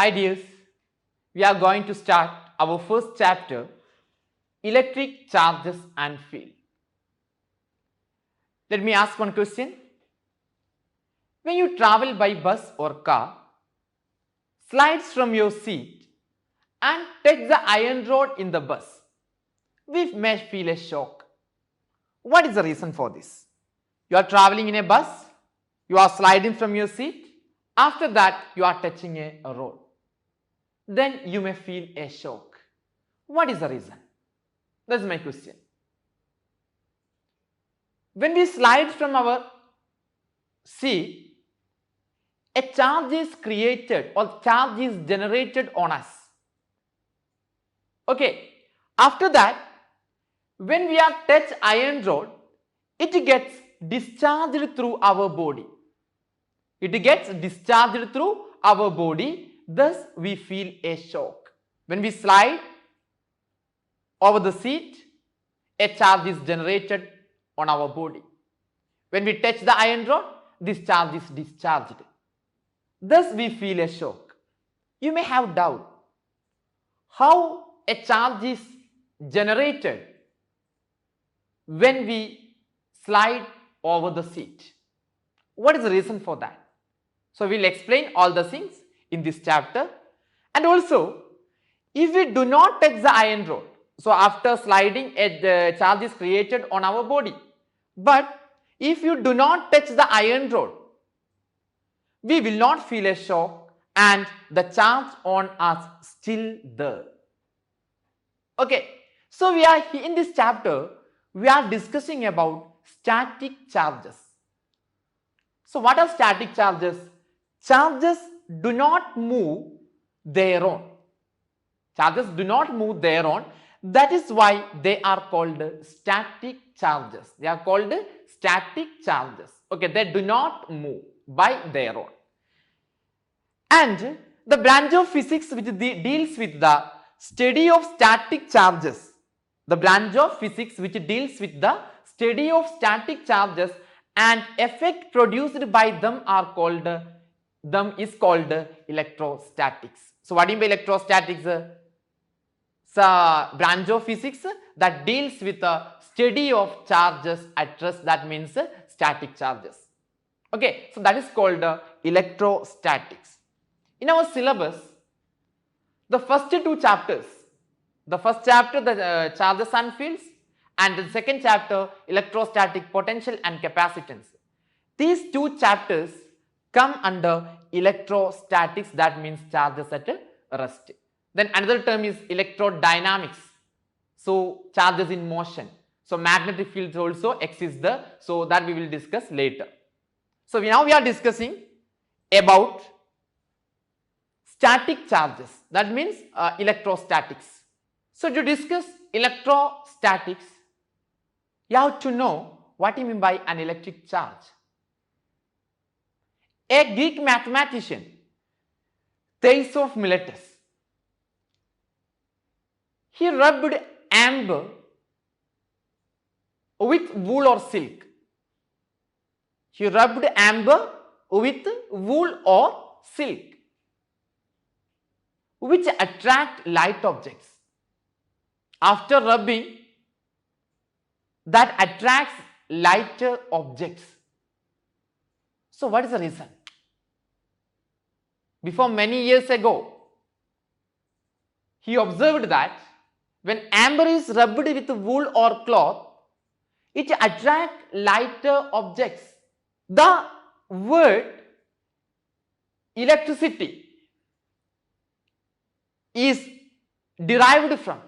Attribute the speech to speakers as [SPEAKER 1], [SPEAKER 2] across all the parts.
[SPEAKER 1] Hi dears, we are going to start our first chapter, electric charges and field. Let me ask one question. When you travel by bus or car, slides from your seat and touch the iron rod in the bus, we may feel a shock. What is the reason for this? You are traveling in a bus, you are sliding from your seat, after that you are touching a rod. Then you may feel a shock. What is the reason? That's my question. When we slide from our seat, a charge is created or charge is generated on us. Okay, after that, when we are touch iron rod, it gets discharged through our body. It gets discharged through our body, thus we feel a shock. When we slide over the seat, a charge is generated on our body. When we touch the iron rod, this charge is discharged. Thus we feel a shock. You may have doubt how a charge is generated when we slide over the seat. What is the reason for that? So we will explain all the things in this chapter. And also, if we do not touch the iron rod, so after sliding, a charge is created on our body. But if you do not touch the iron rod, we will not feel a shock and the charge on us still there. Okay, so we are in this chapter, we are discussing about static charges. So what are static charges? Charges do not move their own. Charges do not move their own. That is why they are called static charges. They are called static charges. Okay, they do not move by their own. And the branch of physics which deals with the study of static charges, the branch of physics which deals with the study of static charges and effect produced by them is called electrostatics. So what do you mean by electrostatics? It's a branch of physics that deals with the study of charges at rest, that means static charges. Okay, so that is called electrostatics. In our syllabus, the first two chapters, the first chapter the charges and fields, and the second chapter electrostatic potential and capacitance. These two chapters come under electrostatics, that means charges at rest. Then another term is electrodynamics, so charges in motion. So magnetic fields also exist there, so that we will discuss later. So now we are discussing about static charges, that means electrostatics. So to discuss electrostatics, you have to know what you mean by an electric charge. A Greek mathematician, Thales of Miletus, he rubbed amber with wool or silk. He rubbed amber with wool or silk, which attract light objects. After rubbing, that attracts lighter objects. So what is the reason? Before many years ago, he observed that when amber is rubbed with wool or cloth, it attracts lighter objects. The word electricity is derived from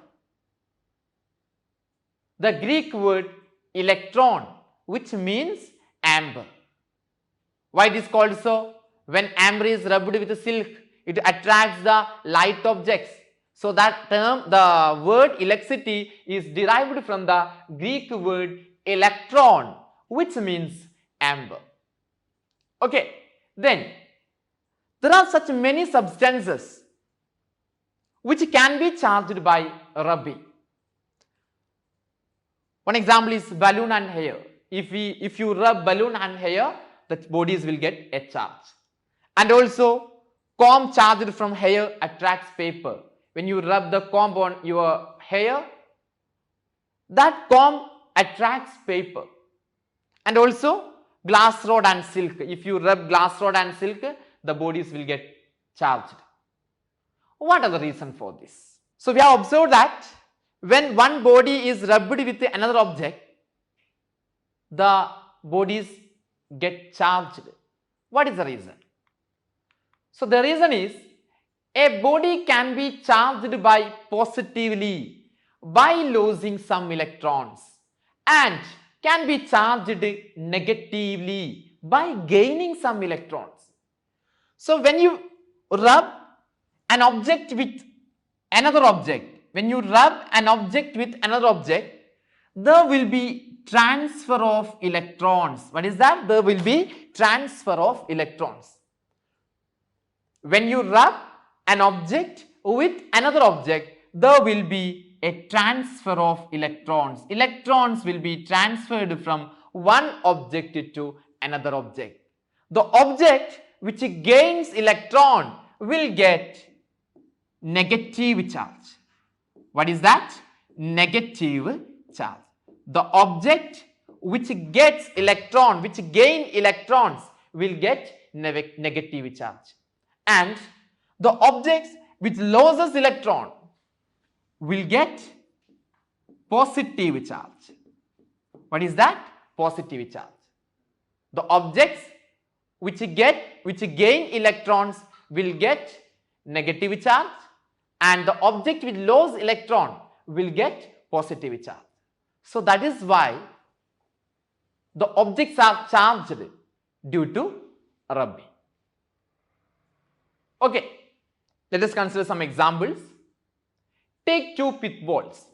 [SPEAKER 1] the Greek word electron, which means amber. Why it is called so? When amber is rubbed with silk, it attracts the light objects. So that term, the word electricity is derived from the Greek word electron, which means amber. Okay, then there are such many substances which can be charged by rubbing. One example is balloon and hair. If you rub balloon and hair, the bodies will get a charge. And also Comb charged from hair attracts paper. When you rub the comb on your hair, that comb attracts paper. And also glass rod and silk. If you rub glass rod and silk, the bodies will get charged. What are the reason for this? So we have observed that when one body is rubbed with another object, the bodies get charged. What is the reason? So the reason is a body can be charged by positively by losing some electrons and can be charged negatively by gaining some electrons. So when you rub an object with another object, there will be transfer of electrons. What is that? There will be transfer of electrons. When you rub an object with another object, there will be a transfer of electrons. Electrons will be transferred from one object to another object. The object which gains electron will get negative charge. What is that? Negative charge. The object which gets electron, which gain electrons will get negative charge. And the objects which loses electron will get positive charge. What is that? Positive charge. The objects which gain electrons will get negative charge, and the object which loses electron will get positive charge. So that is why the objects are charged due to rubbing. Okay, let us consider some examples. Take two pith balls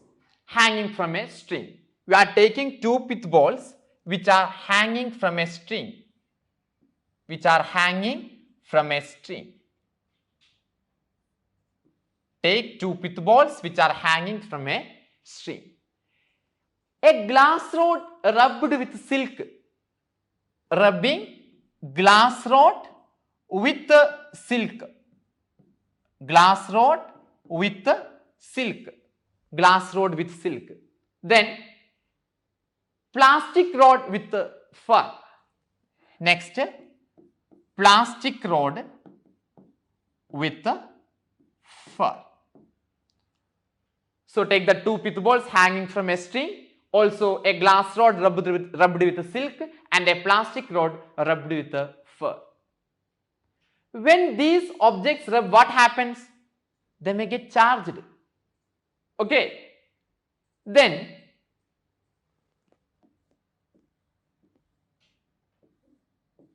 [SPEAKER 1] hanging from a string. We are taking two pith balls which are hanging from a string. Take two pith balls which are hanging from a string. A glass rod rubbed with silk. Rubbing glass rod with silk. Glass rod with silk. Glass rod with silk. Then plastic rod with fur. Next, plastic rod with fur. So take the two pith balls hanging from a string, also a glass rod rubbed with silk, and a plastic rod rubbed with fur. When these objects rub, what happens? They may get charged. Okay. Then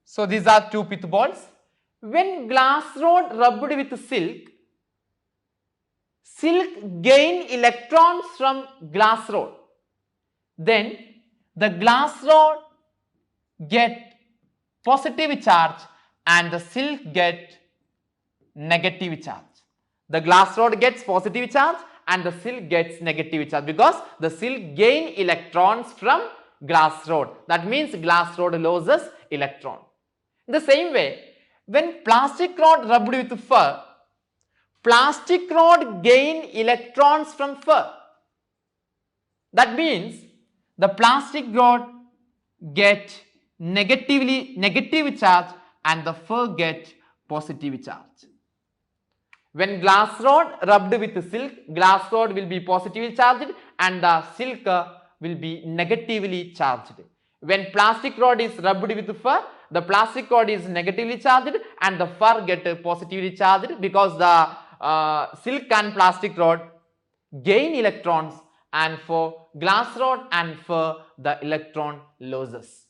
[SPEAKER 1] so these are two pith balls. When glass rod rubbed with silk, silk gain electrons from glass rod. Then the glass rod get positive charge and the silk get negative charge. The glass rod gets positive charge and the silk gets negative charge because the silk gain electrons from glass rod. That means glass rod loses electron. In the same way, when plastic rod rubbed with fur, plastic rod gain electrons from fur. That means the plastic rod get negative charge and the fur get positive charge. When glass rod rubbed with silk, glass rod will be positively charged and the silk will be negatively charged. When plastic rod is rubbed with fur, the plastic rod is negatively charged and the fur get positively charged because the silk and plastic rod gain electrons, and for glass rod and fur the electron loses.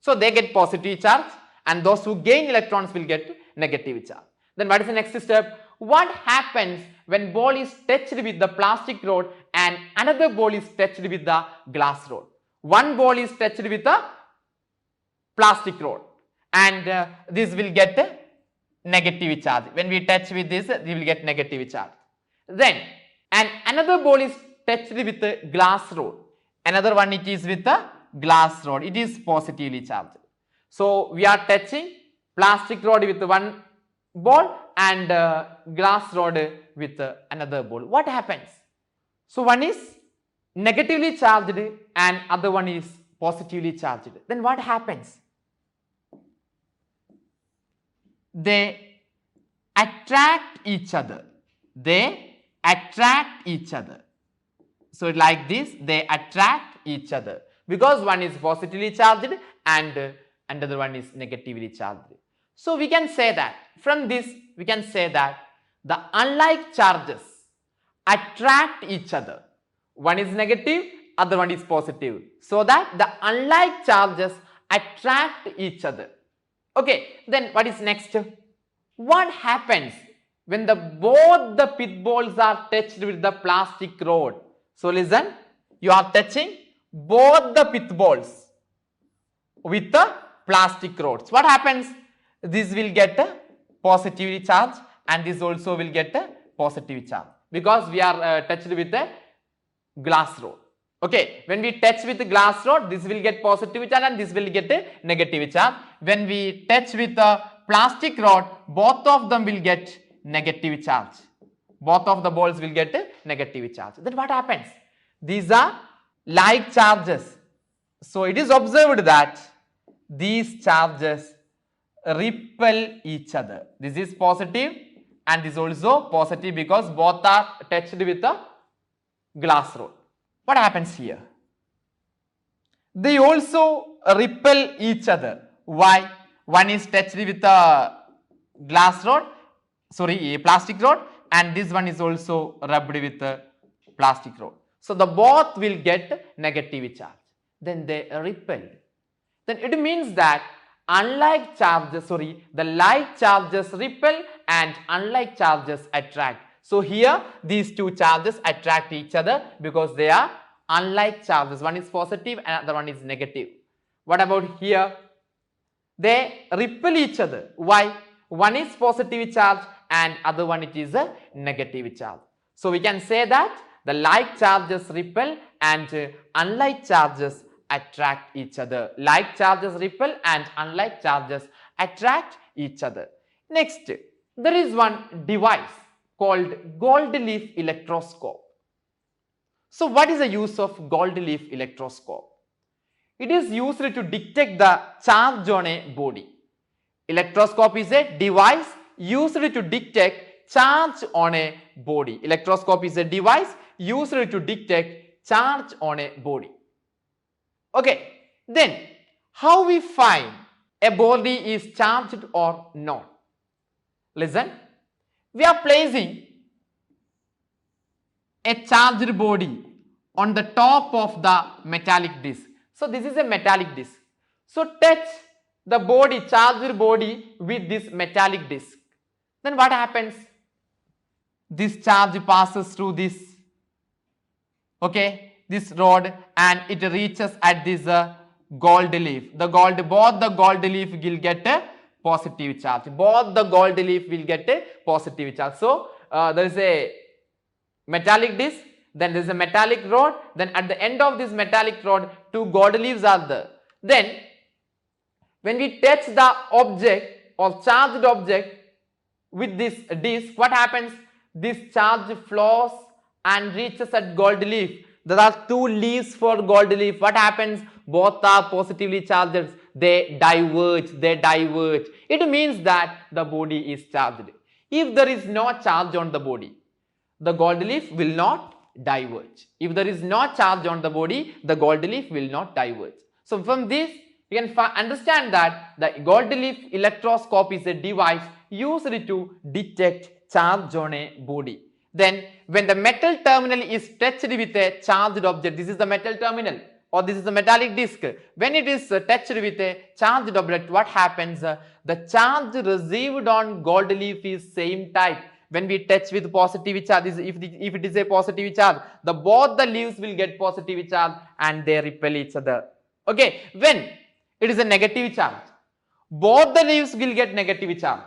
[SPEAKER 1] So they get positive charge and those who gain electrons will get negative charge. Then what is the next step? What happens when ball is touched with the plastic rod and another ball is touched with the glass rod? One ball is touched with the plastic rod and this will get negative charge. When we touch with this, we will get negative charge. Then another ball is touched with the glass rod. Another one it is with the glass rod. It is positively charged. So we are touching plastic rod with one ball and glass rod with another ball. What happens? So one is negatively charged and other one is positively charged. Then what happens? They attract each other. They attract each other. So like this, they attract each other because one is positively charged and another one is negatively charged. So we can say that from this we can say that the unlike charges attract each other. One is negative, other one is positive. So that the unlike charges attract each other. Okay, then what is next? What happens when both the pith balls are touched with the plastic rod? So listen, you are touching both the pith balls with the plastic rods. What happens? This will get a positively charged and this also will get a positive charge because we are touched with a glass rod. Okay, when we touch with the glass rod, this will get positive charge and this will get a negative charge. When we touch with the plastic rod, both of them will get negative charge. Both of the balls will get a negative charge. Then what happens? These are like charges. So it is observed that these charges repel each other. This is positive and this is also positive because both are touched with a glass rod. What happens here? They also repel each other. Why? One is touched with a plastic rod and this one is also rubbed with a plastic rod. So the both will get negative charge. Then they repel. Then it means that unlike charges, the like charges repel and unlike charges attract. So here these two charges attract each other because they are unlike charges. One is positive and other one is negative. What about here? They repel each other. Why? One is positive charge and other one it is a negative charge. So we can say that the like charges repel and unlike charges attract each other. Like charges repel and unlike charges attract each other. Next, there is one device called gold leaf electroscope. So what is the use of gold leaf electroscope? It is used to detect the charge on a body. Electroscope is a device used to detect charge on a body. Electroscope is a device used to detect charge on a body. Okay, then how we find a body is charged or not? Listen, we are placing a charged body on the top of the metallic disc. So this is a metallic disc. So touch the body, charged body with this metallic disc. Then what happens? This charge passes through this, this rod and it reaches at this gold leaf. Both the gold leaf will get a positive charge. Both the gold leaf will get a positive charge. So there is a metallic disc, then there is a metallic rod, then at the end of this metallic rod, two gold leaves are there. Then when we touch the object or charged object with this disc, what happens? This charge flows and reaches at gold leaf. There are two leaves for gold leaf. What happens? Both are positively charged. They diverge. It means that the body is charged. If there is no charge on the body, the gold leaf will not diverge. If there is no charge on the body, the gold leaf will not diverge. So from this, you can understand that the gold leaf electroscope is a device used to detect charge on a body. Then when the metal terminal is touched with a charged object, this is the metal terminal or this is the metallic disc. When it is touched with a charged object, what happens? The charge received on gold leaf is same type. When we touch with positive charge, if it is a positive charge, both the leaves will get positive charge and they repel each other. Okay, when it is a negative charge, both the leaves will get negative charge.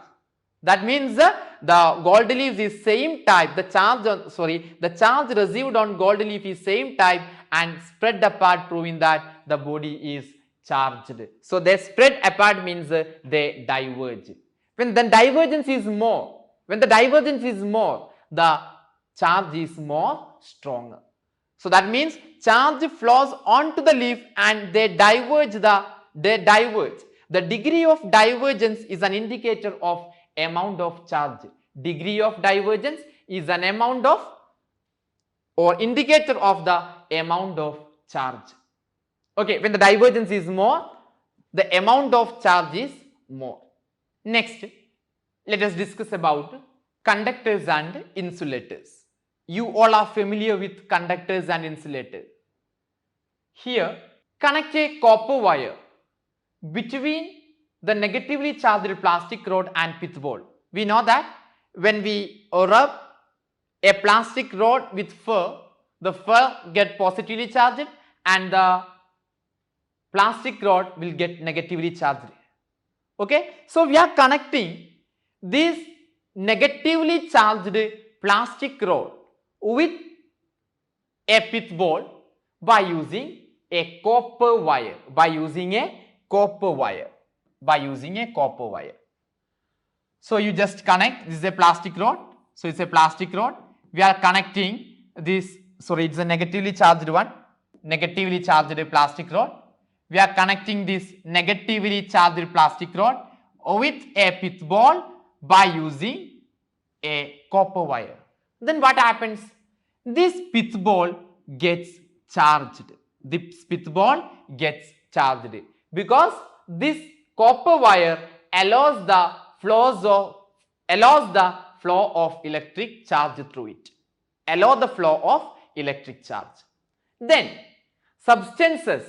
[SPEAKER 1] That means the gold leaf is same type. The charge received on gold leaf is same type and spread apart, proving that the body is charged. So they spread apart means they diverge. When the divergence is more, the charge is more stronger. So that means charge flows onto the leaf and they diverge. The degree of divergence is an indicator of amount of charge. Degree of divergence is an amount of or indicator of the amount of charge. Okay, when the divergence is more, the amount of charge is more. Next, let us discuss about conductors and insulators. You all are familiar with conductors and insulators. Here, connect a copper wire between the negatively charged plastic rod and pith ball. We know that when we rub a plastic rod with fur, the fur get positively charged and the plastic rod will get negatively charged. Okay, so we are connecting this negatively charged plastic rod with a pith ball by using a copper wire. So you just connect, this is a plastic rod. So it's a plastic rod. We are connecting this, it's a negatively charged one, negatively charged plastic rod. We are connecting this negatively charged plastic rod with a pith ball by using a copper wire. Then what happens? This pith ball gets charged. Because this copper wire allows the flow of electric charge through it. Then substances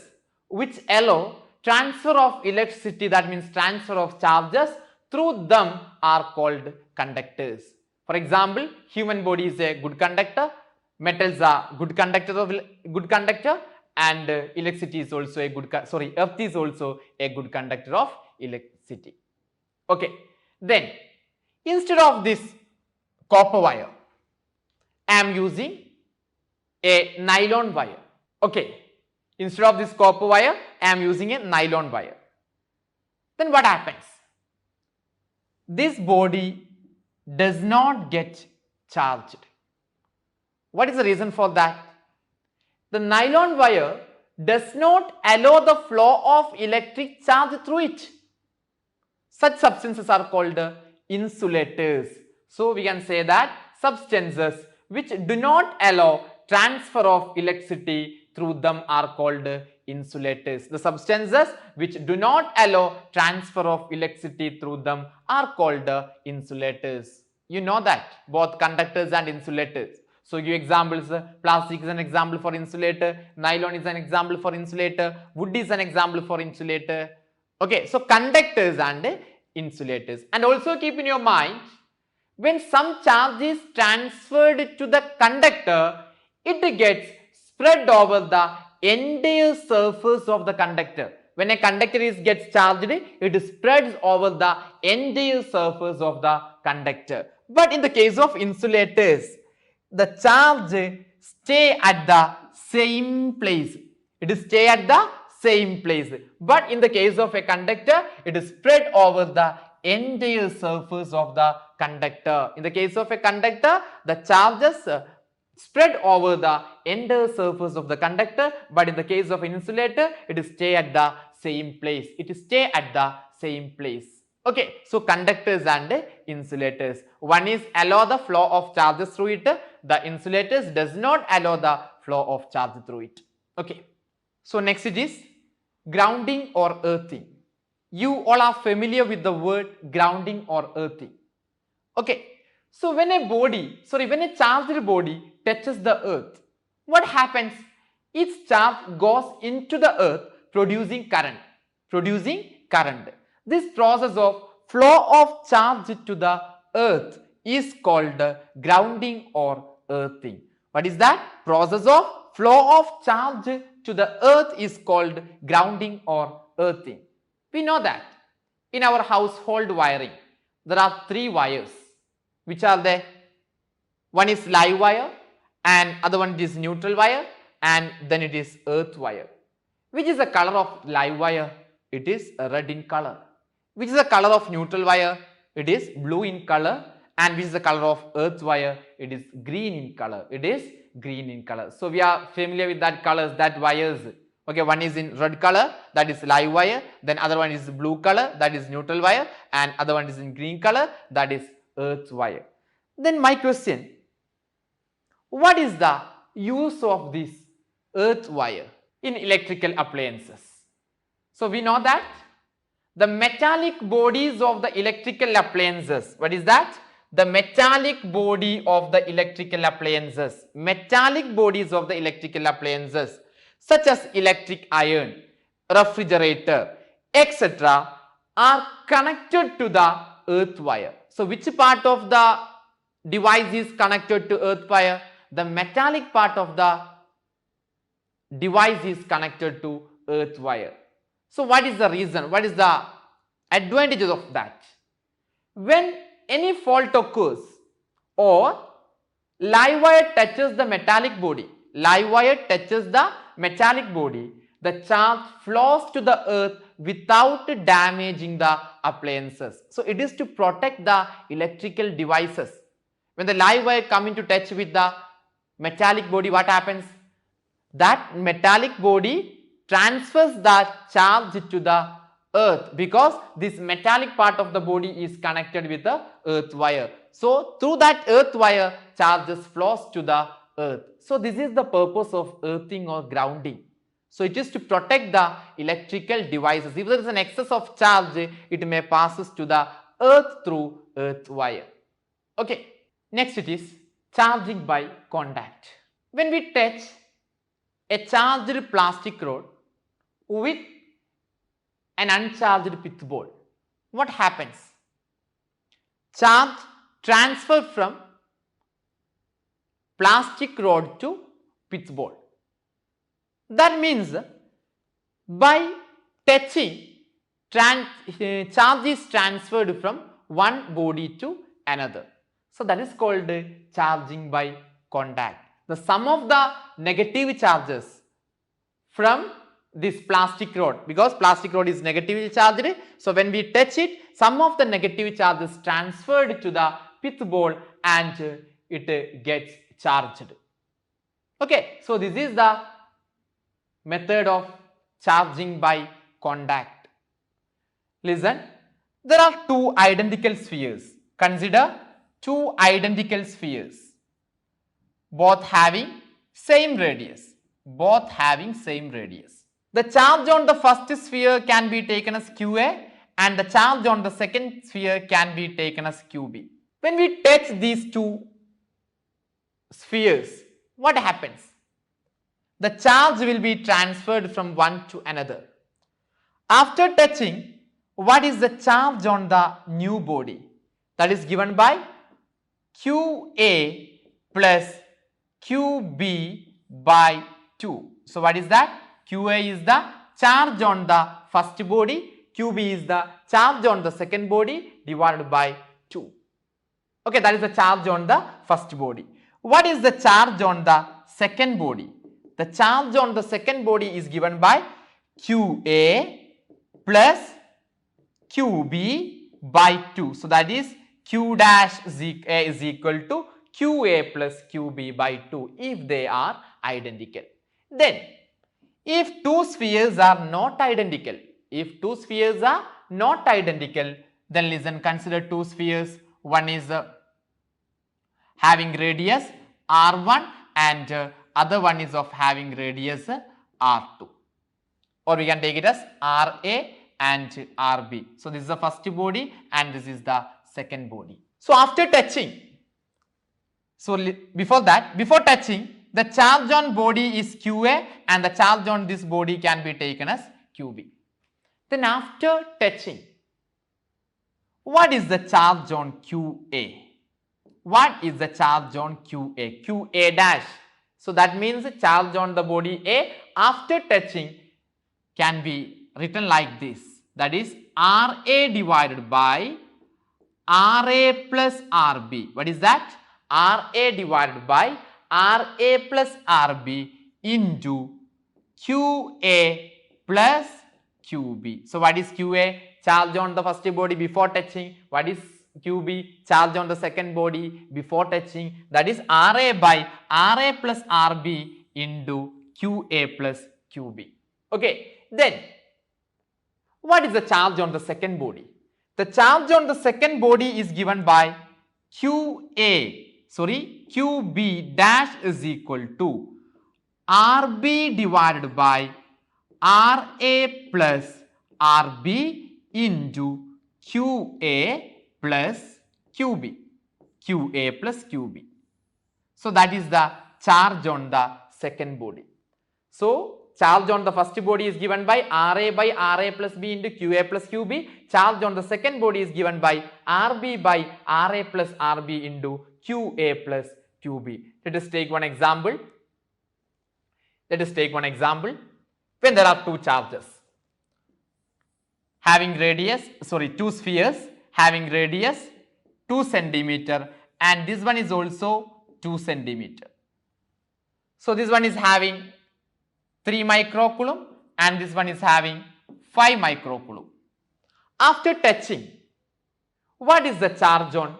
[SPEAKER 1] which allow transfer of electricity, that means transfer of charges through them, are called conductors. For example, human body is a good conductor, metals are good conductor, and electricity is also a earth is also a good conductor of electricity. Okay, then instead of this copper wire, I am using a nylon wire. Okay, instead of this copper wire, I am using a nylon wire. Then what happens? This body does not get charged. What is the reason for that? The nylon wire does not allow the flow of electric charge through it. Such substances are called insulators. So we can say that substances which do not allow transfer of electricity through them are called insulators. The substances which do not allow transfer of electricity through them are called insulators. You know that, both conductors and insulators. So give examples. Plastic is an example for insulator, nylon is an example for insulator, wood is an example for insulator. Okay, so conductors and insulators. And also keep in your mind, when some charge is transferred to the conductor, it gets spread over the entire surface of the conductor. When a conductor gets charged, it spreads over the entire surface of the conductor. But in the case of insulators, the charge stay at the same place. It is stay at the same place. But in the case of a conductor, it is spread over the entire surface of the conductor. In the case of a conductor, the charges spread over the entire surface of the conductor, but in the case of an insulator, it is stay at the same place. Okay, so conductors and insulators. One is allow the flow of charges through it. The insulators does not allow the flow of charge through it. Okay, so next it is grounding or earthing. You all are familiar with the word grounding or earthing. Okay, so when a charged body touches the earth, what happens? Its charge goes into the earth, producing current. This process of flow of charge to the earth is called grounding or earthing. What is that? Process of flow of charge to the earth is called grounding or earthing. We know that in our household wiring, there are 3 wires. Which are there? One is live wire, and other one is neutral wire, and then it is earth wire. Which is the color of live wire? It is red in color. Which is the color of neutral wire? it is blue in color, and which is the color of earth wire, it is green in color. It is green in color. So we are familiar with that colors, that wires. Okay, one is in red color, that is live wire, then other one is blue color, that is neutral wire, and other one is in green color, that is earth wire. Then my question, what is the use of this earth wire in electrical appliances? So we know that the metallic bodies of the electrical appliances, what is that? The metallic body of the electrical appliances, metallic bodies of the electrical appliances such as electric iron, refrigerator, etc. are connected to the earth wire. So which part of the device is connected to earth wire? The metallic part of the device is connected to earth wire. So what is the reason? What is the advantages of that? When any fault occurs or live wire touches the metallic body, live wire touches the metallic body, the charge flows to the earth without damaging the appliances. So it is to protect the electrical devices. When the live wire come into touch with the metallic body, what happens? That metallic body transfers the charge to the earth, because this metallic part of the body is connected with the earth wire. So through that earth wire, charges flows to the earth. So this is the purpose of earthing or grounding. So it is to protect the electrical devices. If there is an excess of charge, it may passes to the earth through earth wire. Okay. Next it is charging by contact. When we touch a charged plastic rod with an uncharged pith ball, what happens? Charge transfer from plastic rod to pith ball. That means by touching, charge is transferred from one body to another. So that is called charging by contact. The sum of the negative charges from this plastic rod, because plastic rod is negatively charged, so when we touch it, some of the negative charges transferred to the pith ball and it gets charged. Okay, so this is the method of charging by contact. Listen, there are two identical spheres. Consider two identical spheres, both having same radius, both having same radius. The charge on the first sphere can be taken as QA and the charge on the second sphere can be taken as QB. When we touch these two spheres, what happens? The charge will be transferred from one to another. After touching, what is the charge on the new body? That is given by QA plus QB by 2. So what is that? QA is the charge on the first body, QB is the charge on the second body divided by 2. Okay, that is the charge on the first body. What is the charge on the second body? The charge on the second body is given by QA plus QB by 2. So that is Q dash A is equal to QA plus QB by 2 if they are identical. Then if two spheres are not identical, then listen, consider two spheres. One is having radius R1 and other one is of having radius R2, or we can take it as RA and RB. So this is the first body and this is the second body. So after touching, before touching, the charge on body is QA and the charge on this body can be taken as QB. Then after touching, what is the charge on QA? What is the charge on QA? QA dash. So that means the charge on the body A after touching can be written like this. That is RA divided by RA plus RB. What is that? RA divided by RA plus RB into QA plus QB. So what is QA? Charge on the first body before touching. What is QB charge on the second body before touching, that is RA by RA plus RB into QA plus QB. Okay, then what is the charge on the second body? The charge on the second body is given by QB dash is equal to RB divided by RA plus RB into QA plus QB. So that is the charge on the second body. So charge on the first body is given by RA plus B into QA plus QB. Charge on the second body is given by RB by RA plus RB into QA plus QB. Let us take one example. When there are two charges having radius, two spheres having radius 2 centimeter, and this one is also 2 centimeter. So this one is having 3 microcoulomb and this one is having 5 microcoulomb. After touching, what is the charge on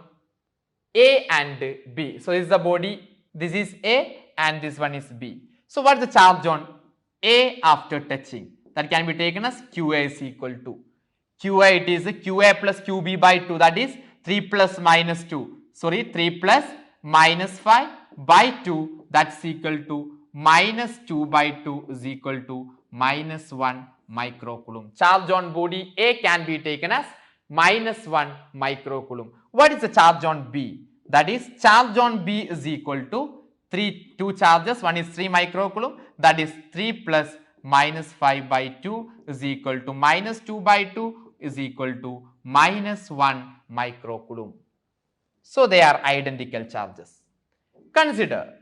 [SPEAKER 1] A and B? So this is the body, this is A and this one is B. So what is the charge on A after touching? That can be taken as QA is equal to QA, it is QA plus QB by 2, that is 3 plus minus 2. 3 plus minus 5 by 2, that's equal to minus 2 by 2 is equal to minus 1 microcoulomb. Charge on body A can be taken as minus 1 microcoulomb. What is the charge on B? That is charge on B is equal to two charges, one is 3 microcoulomb, that is 3 plus minus 5 by 2 is equal to minus 2 by 2 is equal to minus 1 microcoulomb. So they are identical charges. Consider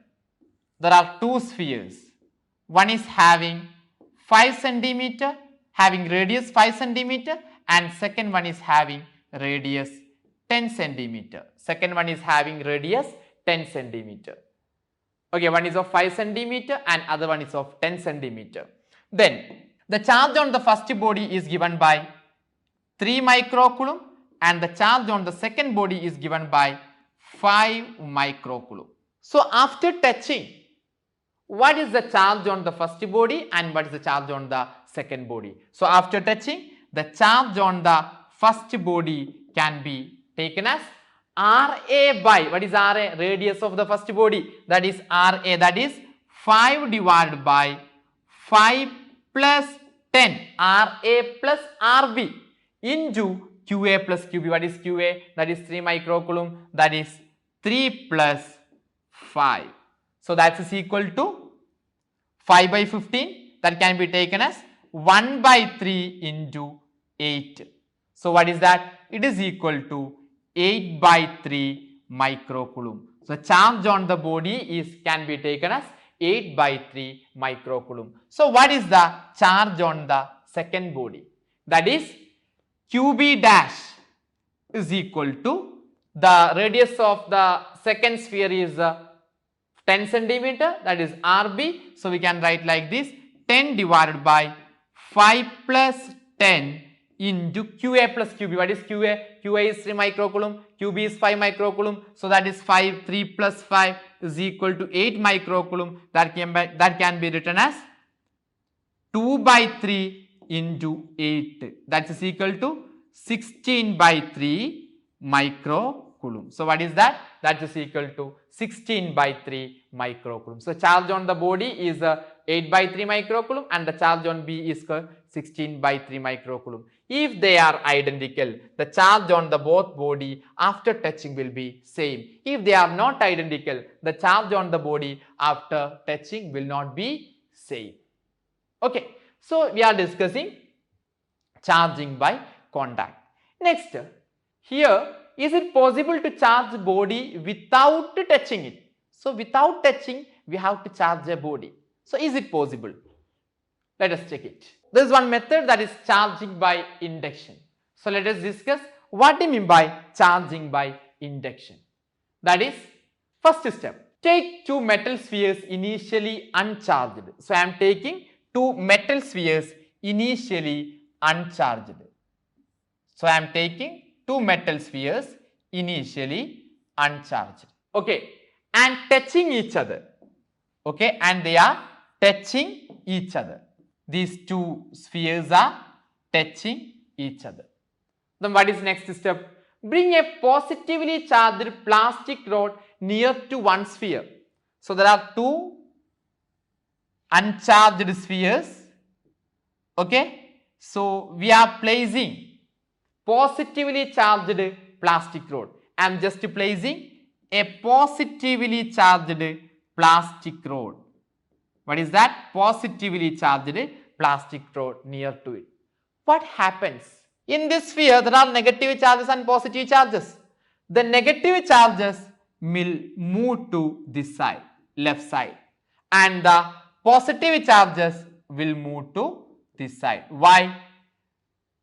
[SPEAKER 1] there are two spheres. One is having 5 centimeter, having radius 5 centimeter, and second one is having radius 10 centimeter. Second one is having radius 10 centimeter. Okay, one is of 5 centimeter and other one is of 10 centimeter. Then the charge on the first body is given by 3 microcoulomb and the charge on the second body is given by 5 microcoulomb. So after touching, what is the charge on the first body and what is the charge on the second body? So after touching, the charge on the first body can be taken as RA by, what is RA? Radius of the first body, that is RA, that is 5 divided by 5 plus 10, RA plus RB into QA plus QB. What is QA? That is 3 microcoulomb, that is 3 plus 5. So that is equal to 5 by 15, that can be taken as 1 by 3 into 8. So what is that? It is equal to 8 by 3 microcoulomb. So charge on the body can be taken as 8 by 3 microcoulomb. So what is the charge on the second body? That is QB dash is equal to the radius of the second sphere is 10 centimeter, that is RB. So we can write like this, 10 divided by 5 plus 10 into QA plus QB. What is QA? QA is 3 microcoulomb, QB is 5 microcoulomb. So that is 3 plus 5 is equal to 8 microcoulomb. That can be written as 2 by 3 into 8. That is equal to 16 by 3 microcoulomb. So what is that? That is equal to 16 by 3 microcoulomb. So charge on the body is 8 by 3 microcoulomb and the charge on B is 16 by 3 microcoulomb. If they are identical, the charge on the both body after touching will be same. If they are not identical, the charge on the body after touching will not be same. Okay, so we are discussing charging by contact. Next, here, is it possible to charge body without touching it? So without touching, we have to charge a body. So is it possible? Let us check it. There is one method, that is charging by induction. So let us discuss what we mean by charging by induction. That is, first step, take two metal spheres initially uncharged. So I am taking two metal spheres initially uncharged. So I am taking two metal spheres initially uncharged. Okay, and touching each other. Okay, and they are touching each other. These two spheres are touching each other. Then what is next step? Bring a positively charged plastic rod near to one sphere. So there are two uncharged spheres. Okay, so we are placing positively charged plastic rod. I am just placing a positively charged plastic rod. What is that? Positively charged plastic rod near to it. What happens? In this sphere, there are negative charges and positive charges. The negative charges will move to this side, left side, and the positive charges will move to this side. Why?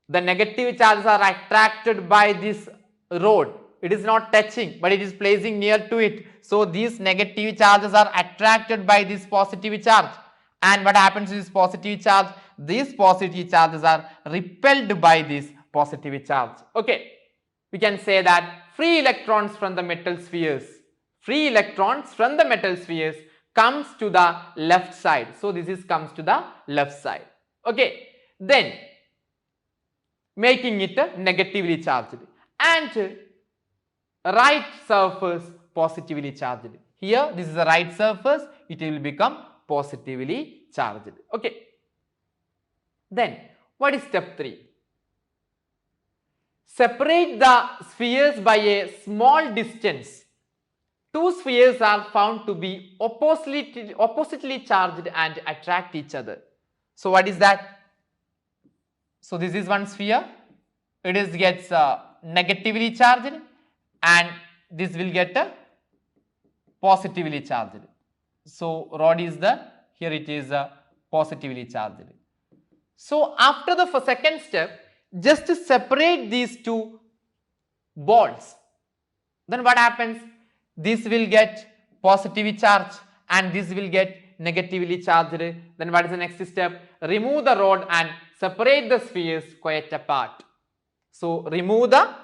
[SPEAKER 1] The negative charges are attracted by this rod. It is not touching, but it is placing near to it. So these negative charges are attracted by this positive charge. And what happens to this positive charge? These positive charges are repelled by this positive charge. Okay, we can say that free electrons from the metal spheres, comes to the left side. So this is comes to the left side. Okay, then making it negatively charged, and right surface positively charged. Here this is the right surface, it will become positively charged. Okay. Then what is step 3? Separate the spheres by a small distance. Two spheres are found to be oppositely charged and attract each other. So what is that? So this is one sphere. It is gets negatively charged, and this will get positively charged. So rod is here it is positively charged. So after the second step, just separate these two balls. Then what happens? This will get positively charged and this will get negatively charged. Then what is the next step? Remove the rod and separate the spheres quite apart. So remove the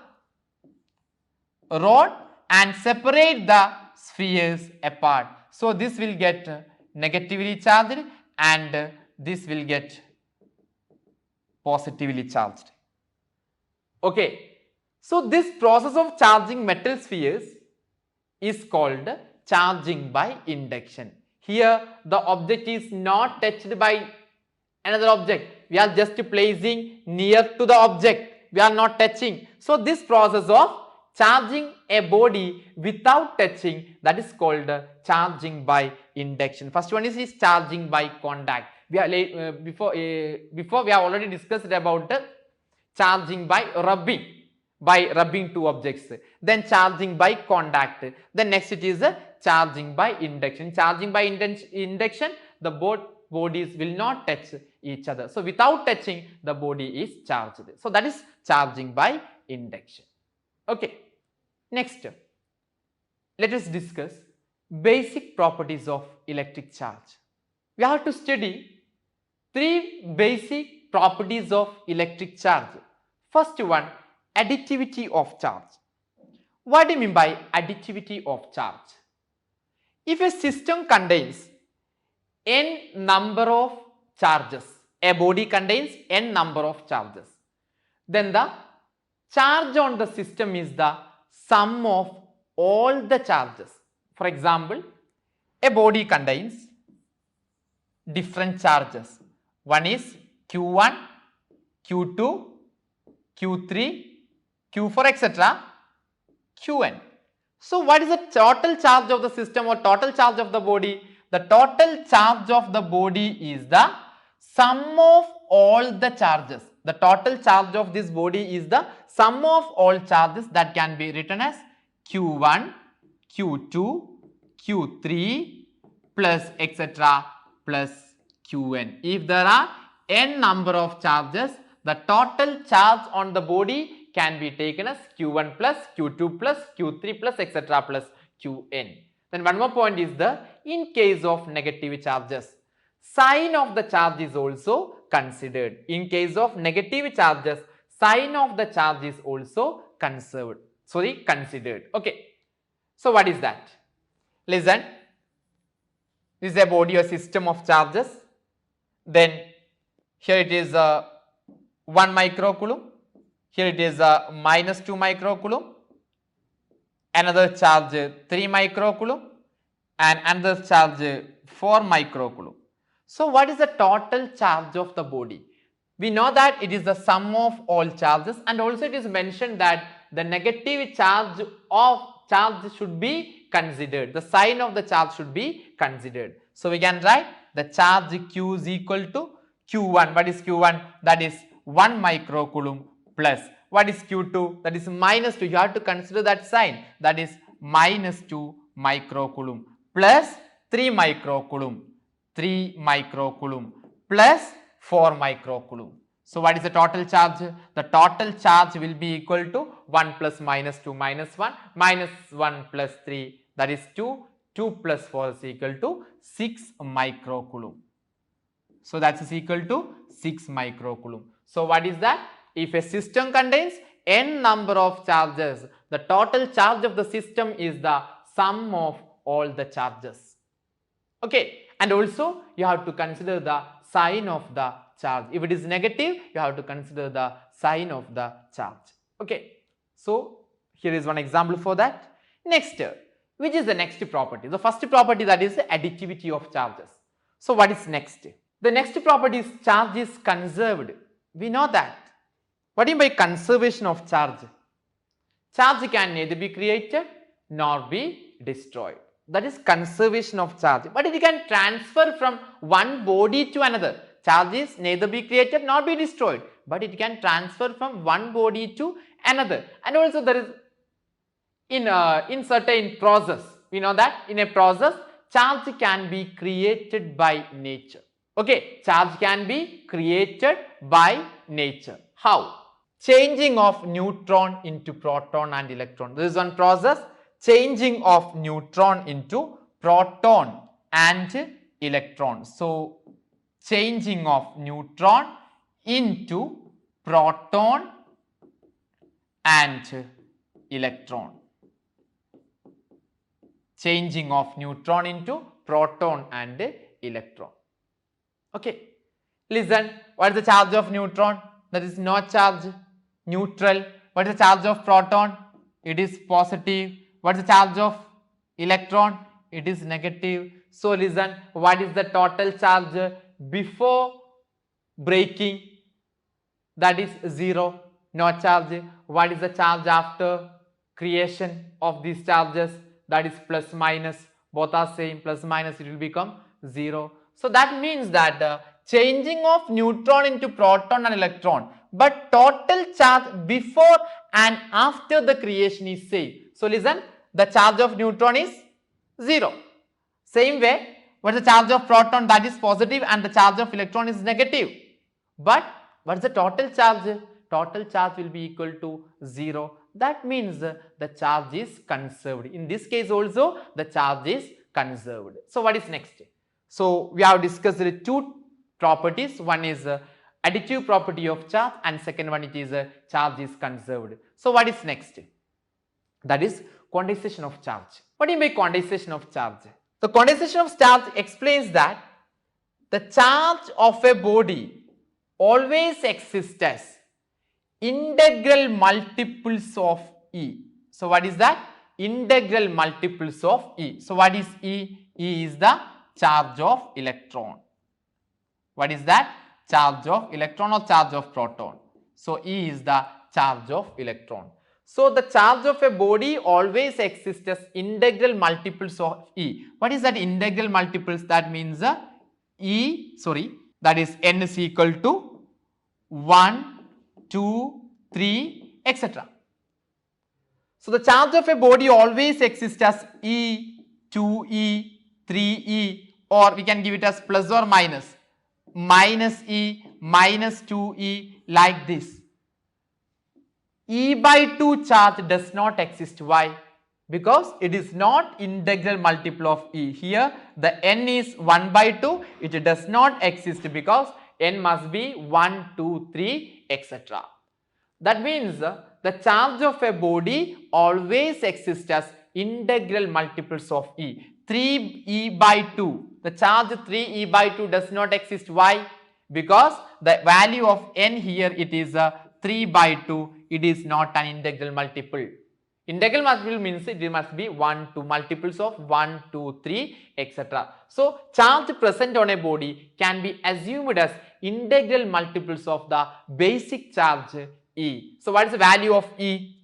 [SPEAKER 1] rod and separate the spheres apart. So this will get negatively charged and this will get positively charged. Okay. So this process of charging metal spheres is called charging by induction. Here the object is not touched by another object. We are just placing near to the object. We are not touching. So this process of charging a body without touching, that is called charging by induction. First one is charging by contact. We are before we have already discussed about charging by rubbing two objects. Then charging by contact. Then next it is charging by induction. Charging by induction, the both bodies will not touch each other. So without touching, the body is charged. So that is charging by induction. Okay. Next, let us discuss basic properties of electric charge. We have to study 3 basic properties of electric charge. First one, additivity of charge. What do you mean by additivity of charge? If a system contains n number of charges, a body contains n number of charges, then the charge on the system is the sum of all the charges. For example, a body contains different charges. One is Q1, Q2, Q3, Q4, etc., Qn. So what is the total charge of the system or total charge of the body? The total charge of the body is the sum of all the charges. The total charge of this body is the sum of all charges, that can be written as Q1, Q2, Q3 plus etc. plus Qn. If there are n number of charges, the total charge on the body can be taken as Q1 plus Q2 plus Q3 plus etc. plus Qn. Then one more point is in case of negative charges, sign of the charge is also considered. In case of negative charges, sign of the charge is also conserved. considered. Okay. So what is that? Listen, this is a body or system of charges. Then here it is 1 microcoulomb. Here it is minus 2 microcoulomb. Another charge 3 microcoulomb and another charge 4 microcoulomb. So what is the total charge of the body? We know that it is the sum of all charges, and also it is mentioned that the negative charge should be considered. The sign of the charge should be considered. So we can write the charge Q is equal to Q1. What is Q1? That is 1 microcoulomb plus. What is Q2? That is minus 2. You have to consider that sign. That is minus 2 microcoulomb plus 3 microcoulomb. 3 microcoulomb plus 4 microcoulomb. So what is the total charge? The total charge will be equal to 1 plus minus 2 minus 1 minus 1 plus 3, that is 2. 2 plus 4 is equal to 6 microcoulomb. So that is equal to 6 microcoulomb. So what is that? If a system contains n number of charges, the total charge of the system is the sum of all the charges. Okay. And also you have to consider the sign of the charge. If it is negative, you have to consider the sign of the charge. Okay. So here is one example for that. Next, which is the next property? The first property, that is the additivity of charges. So what is next? The next property is charge is conserved. We know that. What do you mean by conservation of charge? Charge can neither be created nor be destroyed. That is conservation of charge. But it can transfer from one body to another. Charge is neither be created nor be destroyed, but it can transfer from one body to another. And also there is in certain process, we know that in a process charge can be created by nature. Okay, charge can be created by nature. How? Changing of neutron into proton and electron. This is one process. Changing of neutron into proton and electron. So changing of neutron into proton and electron. Changing of neutron into proton and electron. Okay. Listen, what is the charge of neutron? That is no charge, neutral. What is the charge of proton? It is positive. What is the charge of electron? It is negative. So listen, what is the total charge before breaking? That is 0, no charge. What is the charge after creation of these charges? That is plus minus. Both are same, plus minus, it will become 0. So that means that changing of neutron into proton and electron, but total charge before and after the creation is same. So listen, the charge of neutron is 0. Same way, what is the charge of proton? That is positive, and the charge of electron is negative. But what is the total charge? Total charge will be equal to 0. That means the charge is conserved. In this case also the charge is conserved. So what is next? So we have discussed the two properties. One is additive property of charge, and second one it is charge is conserved. So what is next? That is quantization of charge. What do you mean by quantization of charge? The quantization of charge explains that the charge of a body always exists as integral multiples of E. So what is that? Integral multiples of E. So what is E? E is the charge of electron. What is that? Charge of electron or charge of proton. So E is the charge of electron. So the charge of a body always exists as integral multiples of E. What is that integral multiples? That means that is n is equal to 1, 2, 3, etc. So the charge of a body always exists as E, 2E, 3E, or we can give it as plus or minus, minus E, minus 2E, like this. E by 2 charge does not exist. Why? Because it is not integral multiple of E. Here the n is 1 by 2. It does not exist because n must be 1, 2, 3, etc. That means the charge of a body always exists as integral multiples of E. 3E by 2. The charge 3E by 2 does not exist. Why? Because the value of n here it is 3 by 2. It is not an integral multiple. Integral multiple means it must be 1, 2 multiples of 1, 2, 3, etc. So, charge present on a body can be assumed as integral multiples of the basic charge E. So, what is the value of E?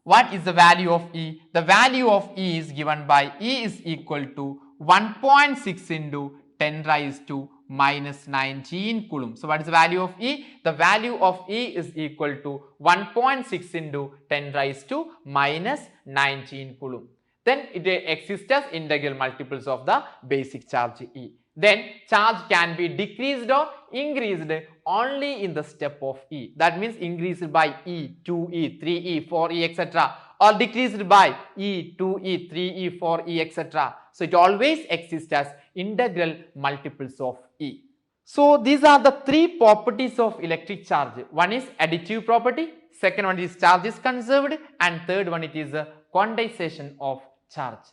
[SPEAKER 1] What is the value of E? The value of E is given by E is equal to 1.6 into 10 raised to minus 19 coulomb. So, what is the value of E? The value of E is equal to 1.6 into 10 raised to minus 19 coulomb. Then it exists as integral multiples of the basic charge E. Then charge can be decreased or increased only in the step of E. That means increased by E, 2E, 3E, 4E, etc. or decreased by E, 2E, 3E, 4E, etc. So, it always exists as integral multiples of E. So, these are the three properties of electric charge. One is additive property, second one is charge is conserved, and third one it is a quantization of charge.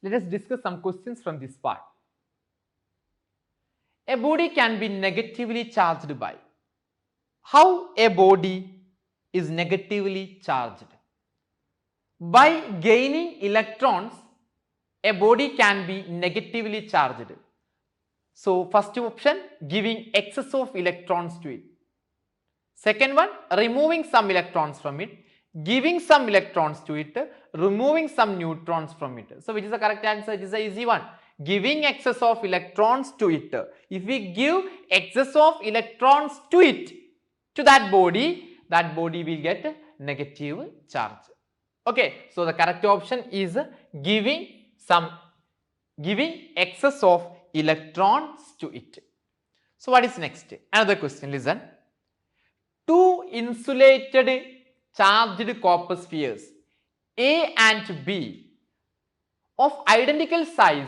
[SPEAKER 1] Let us discuss some questions from this part. A body can be negatively charged by. How a body is negatively charged? By gaining electrons, a body can be negatively charged. So, first option, giving excess of electrons to it. Second one, removing some electrons from it, giving some electrons to it, removing some neutrons from it. So, which is the correct answer? It is the easy one. Giving excess of electrons to it. If we give excess of electrons to it, to that body will get negative charge. Okay, so the correct option is giving excess of electrons to it. So, what is next? Another question, listen. Two insulated charged copper spheres A and B of identical size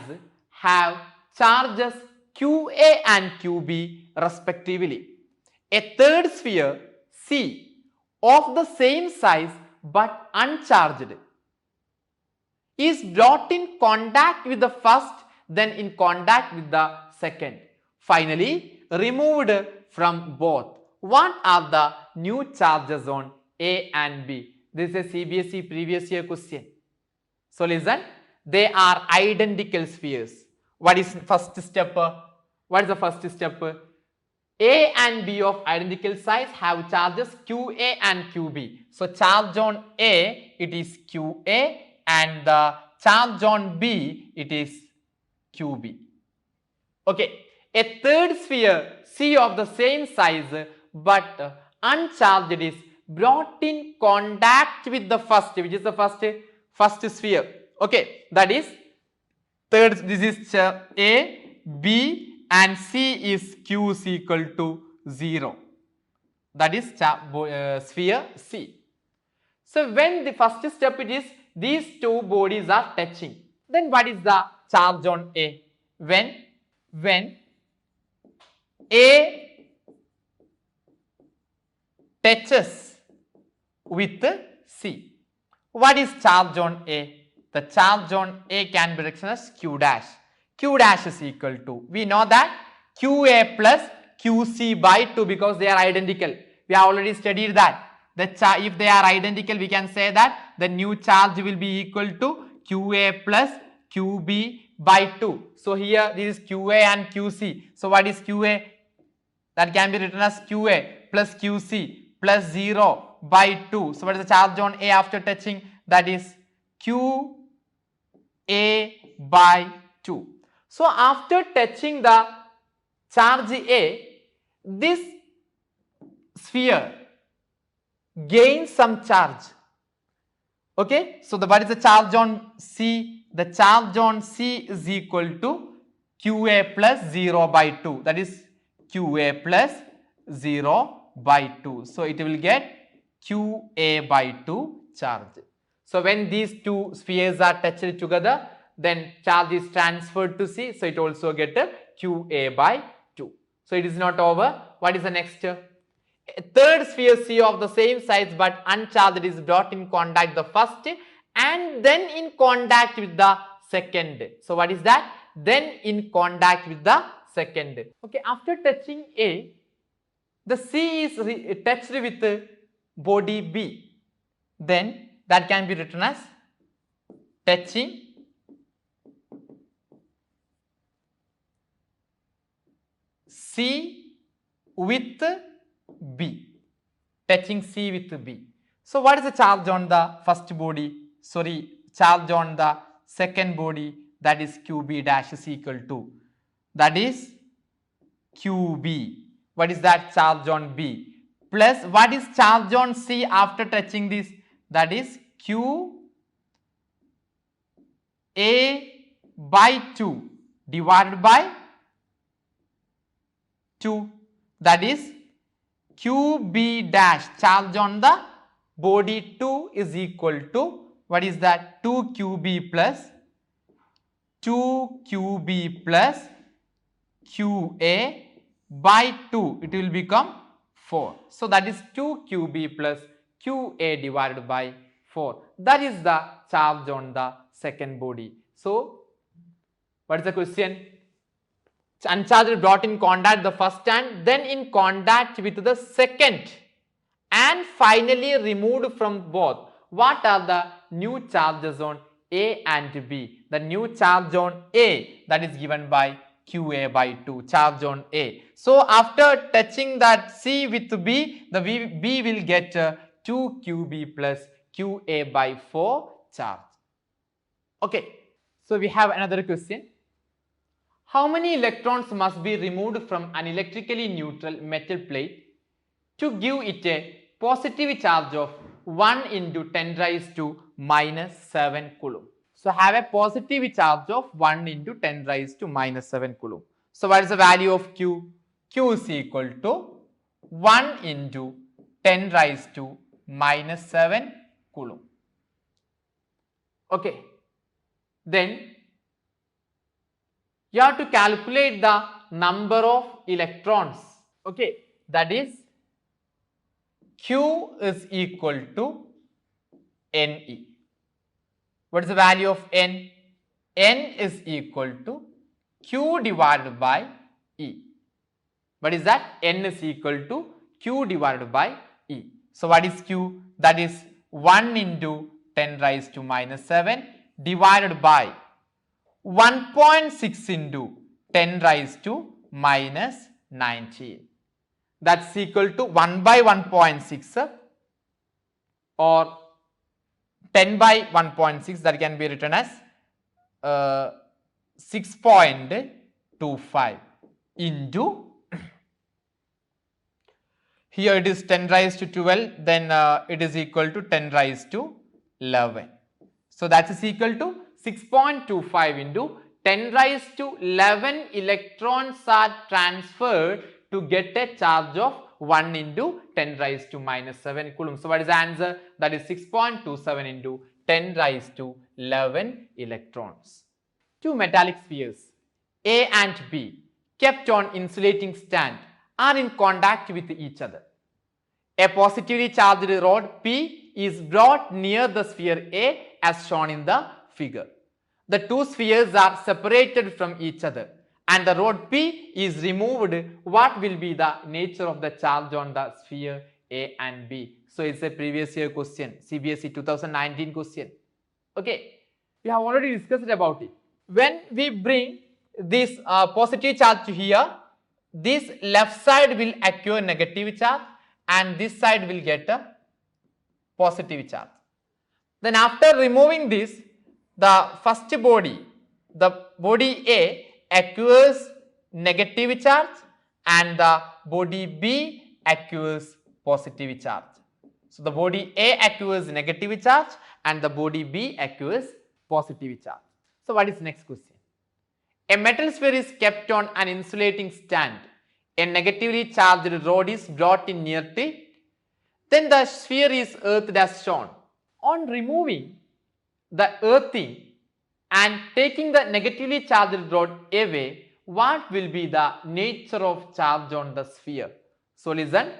[SPEAKER 1] have charges QA and QB respectively. A third sphere C of the same size but uncharged is brought in contact with the first, then in contact with the second, finally removed from both. What are the new charges on A and B? This is a CBSE previous year question. So, listen, they are identical spheres. What is first step? What is the first step? A and B of identical size have charges QA and QB. So, charge on A it is QA and the charge on B it is QB. Okay. A third sphere C of the same size but uncharged is brought in contact with the first, which is the first sphere. Okay. That is third, this is A, B and C is Q is equal to 0. That is sphere C. So, when the first step it is these two bodies are touching, then what is the charge on A? When A touches with C, what is charge on A? The charge on A can be written as Q dash. Q dash is equal to, we know that QA plus QC by 2 because they are identical. We have already studied that. If they are identical, we can say that the new charge will be equal to QA plus QB by 2. So, here this is QA and QC. So, what is QA? That can be written as QA plus QC plus 0 by 2. So, what is the charge on A after touching? That is QA by 2. So, after touching the charge A, this sphere gains some charge. Okay. So, what is the charge on C? The charge on C is equal to QA plus 0 by 2. That is QA plus 0 by 2. So, it will get QA by 2 charge. So, when these two spheres are touched together, then charge is transferred to C. So, it also get a QA by 2. So, it is not over. What is the next? A third sphere C of the same size but uncharged is brought in contact with the first and then in contact with the second. So what is that? Then in contact with the second. Okay, after touching A, the C is touched with body B. Then that can be written as touching C with B. Touching C with B. So what is the charge on the first body? Sorry, charge on the second body, that is QB dash is equal to, that is QB. What is that charge on B? Plus what is charge on C after touching this? That is Q A by 2 divided by 2, that is QB dash charge on the body 2 is equal to, what is that, 2QB plus 2QB plus QA by 2, it will become 4. So that is 2QB plus QA divided by 4. That is the charge on the second body. So what is the question? Uncharged brought in contact the first and then in contact with the second and finally removed from both. What are the new charges on A and B? The new charge on A, that is given by QA by 2, charge on A. So after touching that C with B, the B will get 2QB plus QA by 4 charge. Okay, so we have another question. How many electrons must be removed from an electrically neutral metal plate to give it a positive charge of 1 into 10 raised to minus 7 coulomb? So have a positive charge of 1 into 10 raised to minus 7 coulomb. So what is the value of Q? Q is equal to 1 into 10 raised to minus 7 coulomb. Okay, then you have to calculate the number of electrons. Okay, that is Q is equal to Ne. What is the value of N? N is equal to Q divided by E. What is that? N is equal to Q divided by E. So what is Q? That is 1 into 10 raised to minus 7 divided by 1.6 into 10 raised to minus 19. That's equal to 1 by 1.6 or 10 by 1.6, that can be written as 6.25 into, here it is 10 raised to 12, then it is equal to 10 raised to 11. So that is equal to 6.25 into 10 raised to 11 electrons are transferred to get a charge of 1 into 10 raised to minus 7 coulomb. So what is the answer? That is 6.27 into 10 raised to 11 electrons. Two metallic spheres A and B kept on insulating stand are in contact with each other. A positively charged rod P is brought near the sphere A as shown in the figure. The two spheres are separated from each other and the rod P is removed. What will be the nature of the charge on the sphere A and B? So it's a previous year question, CBSE 2019 question. Okay, we have already discussed about it. When we bring this positive charge to here, this left side will acquire negative charge and this side will get a positive charge. Then after removing this, the first body, the body A acquires negative charge and the body B acquires positive charge. So the body A acquires negative charge and the body B acquires positive charge. So what is next question? A metal sphere is kept on an insulating stand. A negatively charged rod is brought in near to it. Then the sphere is earthed as shown. On removing the earthing and taking the negatively charged rod away, what will be the nature of charge on the sphere? So listen,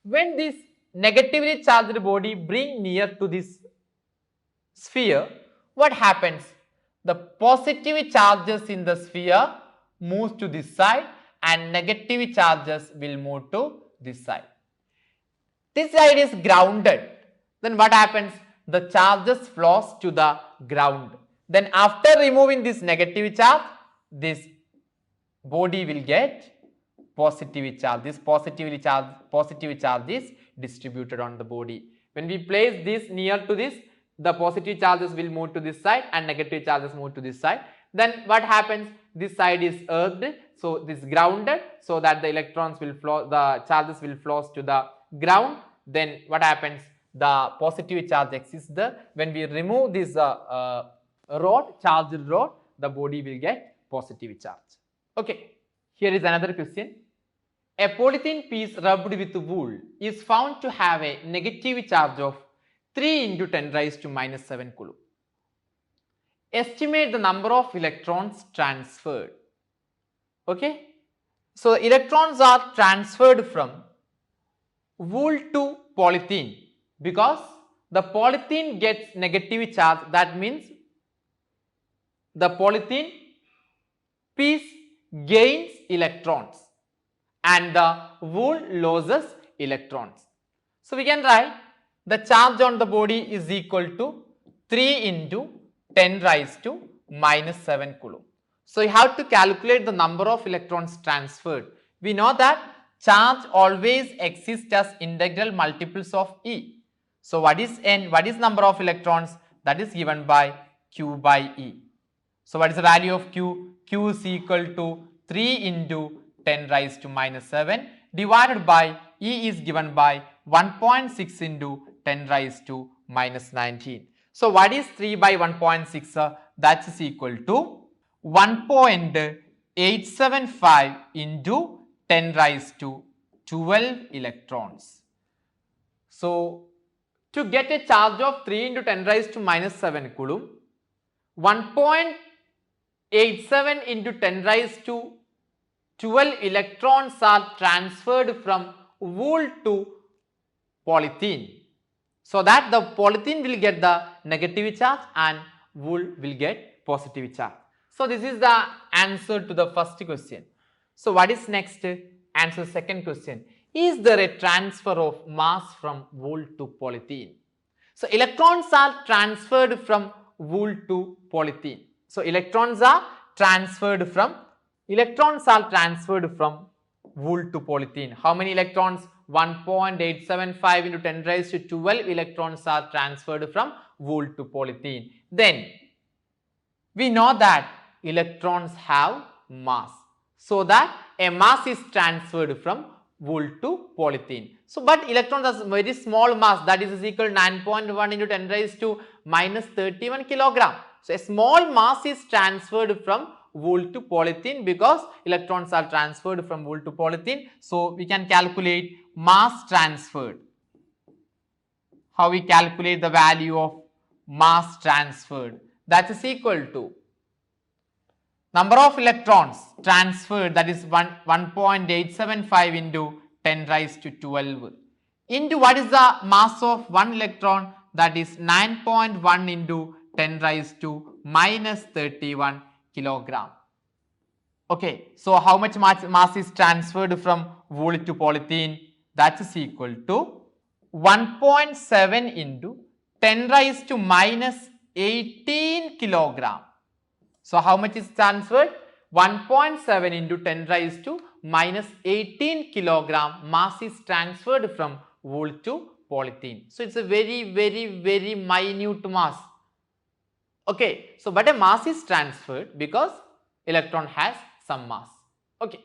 [SPEAKER 1] When this negatively charged body bring near to this sphere, what happens? The positive charges in the sphere moves to this side and negative charges will move to this side. This side is grounded. Then what happens? The charges flows to the ground. Then after removing this negative charge, this body will get positive charge. This positive charge is distributed on the body. When we place this near to this, the positive charges will move to this side and negative charges move to this side. Then what happens? This side is earthed, so this grounded, so that the electrons will flow, the charges will flow to the ground. Then what happens? The positive charge exists there. When we remove this charged rod, the body will get positive charge. Okay, here is another question. A polythene piece rubbed with wool is found to have a negative charge of 3 into 10 raised to minus 7 coulomb. Estimate the number of electrons transferred. Okay, so electrons are transferred from wool to polythene because the polythene gets negative charge. That means the polythene piece gains electrons and the wool loses electrons. So we can write the charge on the body is equal to 3 into 10 raised to minus 7 coulomb. So you have to calculate the number of electrons transferred. We know that charge always exists as integral multiples of E. So what is N? What is number of electrons? That is given by Q by E. So what is the value of Q? Q is equal to 3 into 10 raised to minus 7 divided by E is given by 1.6 into 10 raised to minus 19. So what is 3 by 1.6? That is equal to 1.875 into 10 raised to 12 electrons. So to get a charge of 3 into 10 raised to minus 7 coulomb, 1.87 into 10 raised to 12 electrons are transferred from wool to polythene, so that the polythene will get the negative charge and wool will get positive charge. So this is the answer to the first question. So what is next? Answer second question. Is there a transfer of mass from wool to polythene? So electrons are transferred from wool to polythene. So electrons are transferred from wool to polythene. How many electrons? 1.875 into 10 raised to 12 electrons are transferred from wool to polythene. Then we know that electrons have mass, so that a mass is transferred from wool to polythene. So but electrons has very small mass, that is equal to 9.1 into 10 raised to minus 31 kilogram. So a small mass is transferred from wool to polythene because electrons are transferred from wool to polythene. So we can calculate mass transferred. How we calculate the value of mass transferred? That is equal to number of electrons transferred, that is 1.875 into 10 raised to 12 into what is the mass of one electron, that is 9.1 into 10 raised to minus 31 kilogram. Okay, so how much mass is transferred from wool to polythene? That is equal to 1.7 into 10 raised to minus 18 kilogram. So how much is transferred? 1.7 into 10 raised to minus 18 kilogram mass is transferred from wool to polythene. So it's a very minute mass. Okay, so but a mass is transferred because electron has some mass. Okay.